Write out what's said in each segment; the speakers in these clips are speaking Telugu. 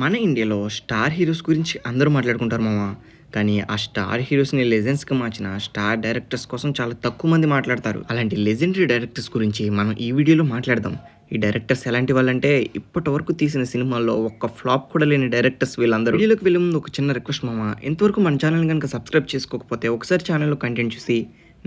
మన ఇండియాలో స్టార్ హీరోస్ గురించి అందరూ మాట్లాడుకుంటారు మామ. కానీ ఆ స్టార్ హీరోస్‌ని లెజెండ్స్‌గా మార్చిన స్టార్ డైరెక్టర్స్ కోసం చాలా తక్కువ మంది మాట్లాడతారు. అలాంటి లెజెండరీ డైరెక్టర్స్ గురించి మనం ఈ వీడియోలో మాట్లాడదాం. ఈ డైరెక్టర్స్ ఎలాంటి వాళ్ళంటే ఇప్పటివరకు తీసిన సినిమాల్లో ఒక్క ఫ్లాప్ కూడా లేని డైరెక్టర్స్ వీళ్ళందరూ. వీడియోలోకి వెళ్ళే ముందు ఒక చిన్న రిక్వెస్ట్ మామ. ఇంతవరకు మన ఛానెల్‌ని గనుక సబ్స్క్రైబ్ చేసుకోకపోతే ఒకసారి ఛానెల్‌లో కంటెంట్ చూసి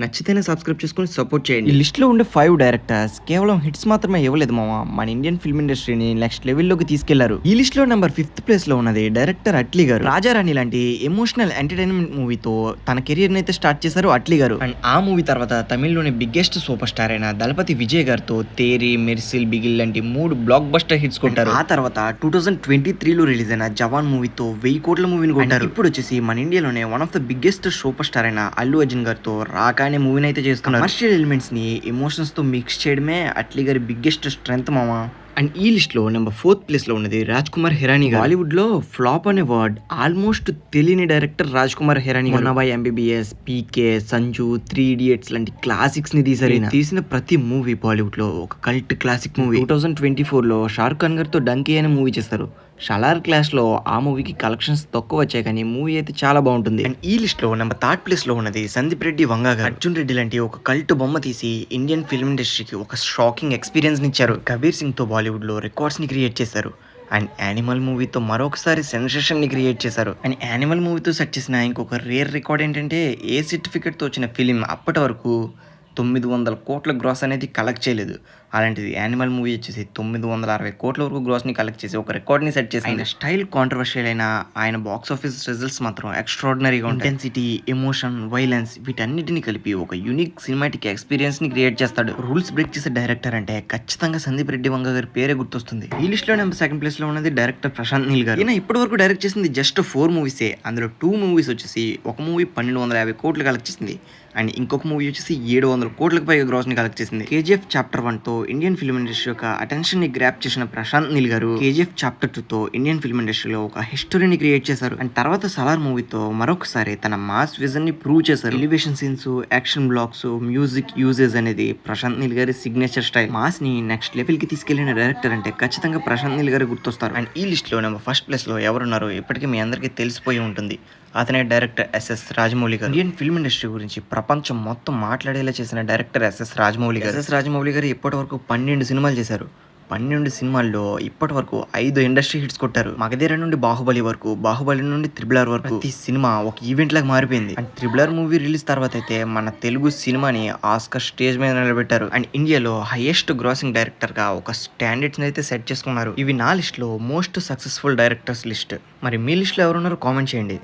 నచ్చితేనే సబ్స్క్రైబ్ చేసుకొని సపోర్ట్ చేయండి. ఈ లిస్ట్‌లో ఉండే 5 డైరెక్టర్స్ కేవలం హిట్స్ మాత్రమే ఇవ్వలేదు మామ. మన ఇండియన్ ఫిల్మ్ ఇండస్ట్రీని నెక్స్ట్ లెవెల్‌లోకి తీసుకెళ్లారు. ఈ లిస్ట్‌లో నెంబర్ 5థ్ ప్లేస్‌లో ఉన్నది డైరెక్టర్ అట్లీ గారు. రాజారాణి లాంటి ఎమోషనల్ ఎంటర్‌టైన్‌మెంట్ మూవీతో తన కెరియర్‌ని అయితే స్టార్ట్ చేశారు అట్లీ గారు. అండ్ ఆ మూవీ తర్వాత తమిళ్‌లోని బిగ్గెస్ట్ సూపర్ స్టార్ అయిన దళపతి విజయ్ గారితో తేరి, మెర్సిల్, బిగిల్ లాంటి 3 బ్లాక్ బస్టర్ హిట్స్ కొట్టారు. ఆ తర్వాత 2023లో రిలీజ్ అయిన జవాన్ మూవీతో 1000 కోట్ల మూవీని కొట్టారు. ఇప్పుడు వచ్చేసి మన ఇండియాలోనే one of the biggest super star అయిన అల్లు అర్జున్ గారితో రాకానే మూవీని అయితే చేస్తున్నారు. కమర్షియల్ ఎలిమెంట్స్ ని ఎమోషన్స్ తో మిక్స్ చేయడమే అట్లీ గారి బిగ్గెస్ట్ స్ట్రెంగ్త్ మామ. అండ్ ఈ లిస్ట్ లో నెంబర్ 4th ప్లేస్ లో ఉన్నది రాజ్ కుమార్ హిరానీ గారు. బాలీవుడ్ లో ఫ్లాప్ అనే వర్డ్ ఆల్మోస్ట్ తెలియని డైరెక్టర్ రాజ్ కుమార్ హిరానీ గారు. మొన్నాబాయ్ ఎంబీబీఎస్, పీకే, సంజు, 3 ఇడియట్స్ లాంటి క్లాసిక్స్ ని తీసిన ప్రతి మూవీ బాలీవుడ్ లో ఒక cult classic movie. 2024లో Shahrukh Khan గారితో డంకీ అనే మూవీ చేస్తారు. షలార్ క్లాష్ లో ఆ మూవీకి కలెక్షన్స్ తక్కువ వచ్చాయి కానీ మూవీ అయితే చాలా బాగుంటుంది. అండ్ ఈ లిస్ట్ లో నెంబర్ 3rd ప్లేస్ లో ఉన్నది సందీప్ రెడ్డి వంగా గారు. అర్జున్ రెడ్డి లాంటి ఒక కల్ట్ బొమ్మ తీసి ఇండియన్ ఫిల్మ్ ఇండస్ట్రీకి ఒక షాకింగ్ ఎక్స్పీరియన్స్ ఇచ్చారు. కబీర్ సింగ్ తో బాలీవుడ్ లో రికార్డ్స్ ని క్రియేట్ చేశారు. అండ్ యానిమల్ మూవీతో మరొకసారి సెన్సేషన్ ని క్రియేట్ చేశారు. అండ్ యానిమల్ మూవీతో సెట్ చేసిన ఇంకొక రేర్ రికార్డ్ ఏంటంటే ఏ సర్టిఫికేట్ తో వచ్చిన ఫిలిం అప్పటి వరకు 900 కోట్ల గ్రాస్ అనేది కలెక్ట్ చేయలేదు. అలాంటిది యానిమల్ మూవీ వచ్చేసి 960 కోట్ల వరకు గ్రాస్ ని కలెక్ట్ చేసి ఒక రికార్డ్ ని సెట్ చేసి, ఆయన స్టైల్ కాంట్రవర్షియల్ అయిన ఆయన బాక్స్ ఆఫీస్ రిజల్ట్స్ మాత్రం ఎక్స్ట్రాడినరీగా ఉంటాయి. ఇంటెన్సిటీ, ఎమోషన్, వైలెన్స్ వీటన్నిటిని కలిపి ఒక యూనిక్ సినిమాటిక్ ఎక్స్పీరియన్స్ ని క్రియేట్ చేస్తాడు. రూల్స్ బ్రేక్ చేసే డైరెక్టర్ అంటే ఖచ్చితంగా సందీప్ రెడ్డి వంగ గారి పేరే గుర్తొస్తుంది. ఈ లిస్ట్ లో నెంబర్ 2nd ప్లేస్ లో ఉన్నది డైరెక్టర్ ప్రశాంత్ నీల్ గారు. ఈయన ఇప్పటి వరకు డైరెక్ట్ చేసింది జస్ట్ 4 మూవీసే. అందులో 2 మూవీస్ వచ్చేసి ఒక మూవీ 1250 కోట్లు కలెక్ట్ చేసింది. అండ్ ఇంకొక మూవీ వచ్చేసి 700 కోట్లకు పైగా గ్రాస్ ని కలెక్ట్ చేసింది. కేజీఎఫ్ చాప్టర్ 1 తో ఇండియన్ ఫిల్మ్ ఇండస్ట్రీ యొక్క అటెన్షన్ ని గ్రాప్ చేసిన ప్రశాంత్ నీల్ గారు కేజీఎఫ్ చాప్టర్ 2 తో ఇండియన్ ఫిల్మ్ ఇండస్ట్రీలో ఒక హిస్టరీని క్రియేట్ చేశారు. అండ్ తర్వాత సలార్ మూవీతో మరొకసారి తన మాస్ విజన్ ని ప్రూవ్ చేశారు. Elevation scenes, action blocks, music uses అనేది ప్రశాంత్ నీల్ గారి సిగ్నేచర్ స్టైల్. మాస్ ని నెక్స్ట్ లెవెల్ కి తీసుకెళ్లిన డైరెక్టర్ అంటే ఖచ్చితంగా ప్రశాంత్ నీల్ గారు గుర్తొస్తారు. అండ్ ఈ లిస్ట్ లో నెంబర్ 1st ప్లేస్ లో ఎవరున్నారో ఇప్పటికీ మీ అందరికీ తెలిసిపోయి ఉంటుంది. అతనే డైరెక్టర్ ఎస్ఎస్ రాజమౌళి గారు. ఇండియన్ ఫిల్మ్ ఇండస్ట్రీ గురించి ప్రపంచం మొత్తం మాట్లాడేలా చేసిన డైరెక్టర్ ఎస్ఎస్ రాజమౌళి గారు. ఎస్ఎస్ రాజమౌళి గారు ఇప్పటి వరకు 12 సినిమాలు చేశారు. 12 సినిమాల్లో ఇప్పటి వరకు 5 ఇండస్ట్రీ హిట్స్ కొట్టారు. మగధీర నుండి బాహుబలి వరకు, బాహుబలి నుండి త్రిబుల్ వరకు ప్రతి సినిమా ఒక ఈవెంట్ లాగా మారిపోయింది. అండ్ త్రిబుల్ మూవీ రిలీజ్ తర్వాత అయితే మన తెలుగు సినిమాని ఆస్కర్ స్టేజ్ మీద నిలబెట్టారు. అండ్ ఇండియాలో హైయెస్ట్ గ్రాసింగ్ డైరెక్టర్ గా ఒక స్టాండర్డ్స్ అయితే సెట్ చేసుకున్నారు. ఇవి నా లిస్ట్ లో మోస్ట్ సక్సెస్ఫుల్ డైరెక్టర్స్ లిస్ట్. మరి మీ లిస్ట్ లో ఎవరున్నారో కామెంట్ చేయండి.